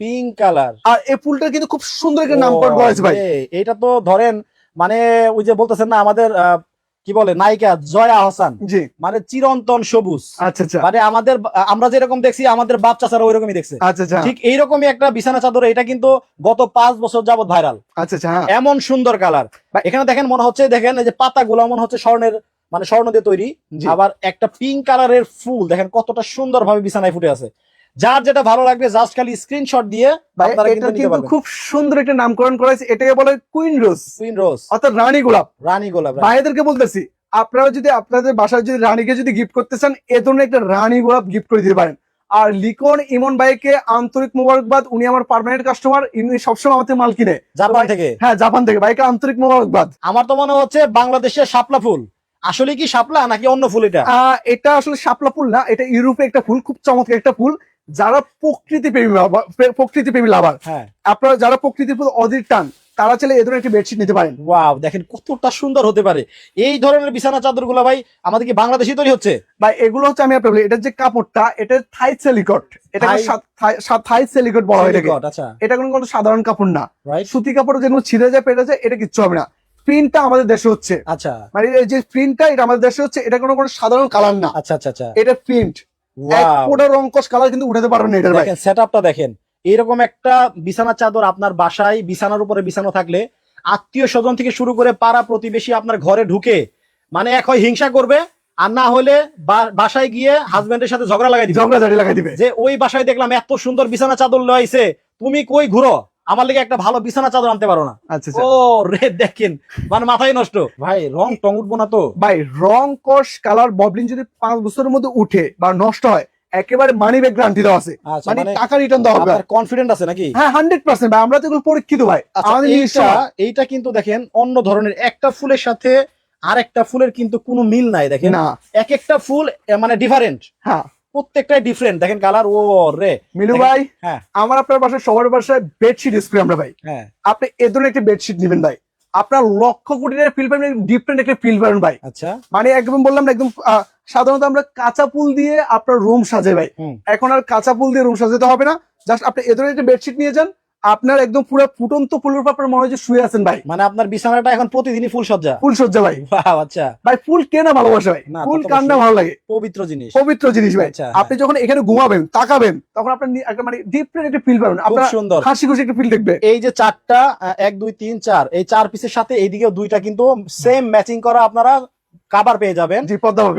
Pink colour. আর এই ফুলটা কিন্তু খুব সুন্দর একটা নামকরণ করা হয়েছে ভাই। এটা তো ধরেন মানে ওই যে বলতেছেন না আমাদের কি বলে নায়িকা জয়া আহসান, জি মানে চিরন্তন সবুজ। আচ্ছা আচ্ছা মানে আমরা যেরকম দেখছি আমাদের বাপ চাচারা ওই রকমই দেখছে। আচ্ছা আচ্ছা ঠিক এইরকমই একটা বিছানা চাদর, এটা কিন্তু গত 5 বছর যাবত ভাইরাল। আচ্ছা আচ্ছা হ্যাঁ এমন সুন্দর কালার। এখানে দেখেন মনে হচ্ছে, দেখেন এই যে পাতাগুলো মনে হচ্ছে স্বর্ণের, মানে স্বর্ণ দিয়ে তৈরি। জি। আবার একটা পিঙ্ক কালারের ফুল দেখেন কতটা সুন্দর ভাবে বিছানায় ফুটে আছে। যার যেটা ভালো লাগবে জাস্ট খালি স্ক্রিনশট দিয়ে ভাই আপনারা এটা কিন্তু নিতে কিন্তু পারবেন। খুব সুন্দর একটা নামকরণ করা হয়েছে, এটাকে বলে কুইন রোজ কুইন রোজ, অর্থাৎ রানী গোলাপ। রানী গোলাপ। ভাইদেরকে বলতেছি আপনারা যদি আপনাদের বাসায় যদি রানীকে যদি গিফট করতে চান এ ধরনের একটা রানী গোলাপ গিফট করে দিতে পারেন। আর লিখন ইমন ভাইকে আন্তরিক মোবারকবাদ, উনি আমার পার্মানেন্ট কাস্টমার, ইনি সবসময় আমাদের মাল কিনে জাপান থেকে। হ্যাঁ জাপান থেকে, ভাইকে আন্তরিক মোবারকবাদ। আমার তো মনে হচ্ছে বাংলাদেশের শাপলা ফুল, আসলে কি শাপলা নাকি অন্য ফুল এটা? এটা আসলে শাপলা ফুল না, এটা ইউরোপে একটা ফুল, খুব চমৎকার একটা ফুল। যারা প্রকৃতি প্রেমী লাভার, হ্যাঁ আপনারা যারা প্রকৃতির প্রতি অধীর টান, তারা চাইলে এ ধরনের একটা বেডশিট নিতে পারেন। ওয়াও, দেখেন কতটা সুন্দর হতে পারে এই ধরনের বিছানা চাদর গুলো। ভাই আমাদের কি বাংলাদেশি তৈরি হচ্ছে? ভাই এগুলো হচ্ছে আমি আপনার বলি, এটার যে কাপড়টা এটা থাই সেলিকট, এটা থাই সেলিকট বলা হয় এটাকে। আচ্ছা, এটা কোনো সাধারণ কাপড় না, রাইট। সুতি কাপড় যেগুলো ছিঁড়ে যায় পেটে যায়, এটা কিচ্ছু হবে না। প্রিন্টটা আমাদের দেশে হচ্ছে, আচ্ছা মানে এই যে প্রিন্টটা এটা আমাদের দেশে হচ্ছে, এটা কোনো সাধারণ কালার না। আচ্ছা আচ্ছা আচ্ছা, এটা প্রিন্ট, এক ওয়াও। ফোঁটা রংকশ কালার কিন্তু উঠাতে পারবেন না এটার ভাই। দেখেন সেটআপটা দেখেন, এরকম একটা বিছানা চাদর আপনার বাসায় বিছানার উপরে বিছানো থাকলে আত্মীয় স্বজন থেকে শুরু করে পাড়া প্রতিবেশী আপনার ঘরে ঢুকে মানে এক হয় হিংসা করবে, আর না হলে বাসায় গিয়ে হাজবেন্ডের সাথে ঝগড়া লাগাই দিবে, ঝগড়াঝাড়ি লাগাই দিবে যে ওই বাসায় দেখলাম এত সুন্দর বিছানা চাদর লইছে, তুমি কই ঘুরো, আমার লেগে একটা ভালো বিছানা চাদর আনতে পারো না। আচ্ছা ও রে দেখেন, মানে মাথায় নষ্ট। ভাই রং টং উঠবো না তো? ভাই রং কস কালার ববলিন যদি 5 বছরের মধ্যে উঠে বা নষ্ট হয়, একেবারে মানি ব্যাক গ্যারান্টি দেওয়া আছে, আচ্ছা, মানে মানে টাকা রিটার্ন দেওয়া হবে। আপনার কনফিডেন্ট আছে নাকি? হ্যাঁ 100% ভাই, আমরা তো এগুলো পরীক্ষিত ভাই। আচ্ছা, আমাদের নিজস্ব এইটা কিন্তু দেখেন অন্য ধরনের, একটা ফুলের সাথে আরেকটা ফুলের কিন্তু কোনো মিল নাই। দেখেন না, এক একটা ফুল মানে ডিফারেন্ট, হ্যাঁ প্রত্যেকটাই ডিফারেন্ট। দেখেন কালার, ও রে মিলু দেখেন। ভাই, হ্যাঁ আমার আপনার বাসায় সবার বাসায় বেডশিট স্প্রে আমরা ভাই, হ্যাঁ আপনি এ ধরনের একটা বেডশিট নেবেন ভাই, আপনার লক্ষ কোটি টাকার ফিল পাবেন, ডিফারেন্ট একটা ফিল পাবেন ভাই। আচ্ছা, মানে একদম বললাম না, একদম সাধারণত আমরা কাঁচা ফুল দিয়ে আপনার রুম সাজাই ভাই, এখন আর কাঁচা ফুল দিয়ে রুম সাজাতে হবে না। জাস্ট আপনি এ ধরনের একটা বেডশিট নিয়ে যান, আপনার একদম পুরো ফুটন্ত ফুলের উপর আপনার মনে হয় যে শুয়ে আছেন ভাই। মানে আপনার বিছানাটা এখন প্রতিদিনই ফুল সজ্জা। ফুল সজ্জা ভাই। বাহ, আচ্ছা ভাই ফুল কে না ভালোবাসে ভাই, না, ফুল তা তো কার না অবশ্যই। ভালো লাগে, পবিত্র জিনিস, পবিত্র জিনিস ভাই। আচ্ছা, আপনি যখন এখানে ঘুমাবেন তাকাবেন তখন আপনার একটা মানে ডিফারেন্ট একটা ফিল পাবেন, খুব আপনার সুন্দর। হাসি খুশি একটা ফিল দেখবে। এই যে চারটা 1 2 3 4, এই 4 পিসের সাথে এইদিকেও 2টা কিন্তু সেম ম্যাচিং করা আপনারা কাভার পেয়ে যাবেন। জি পদ্মা পাবেন।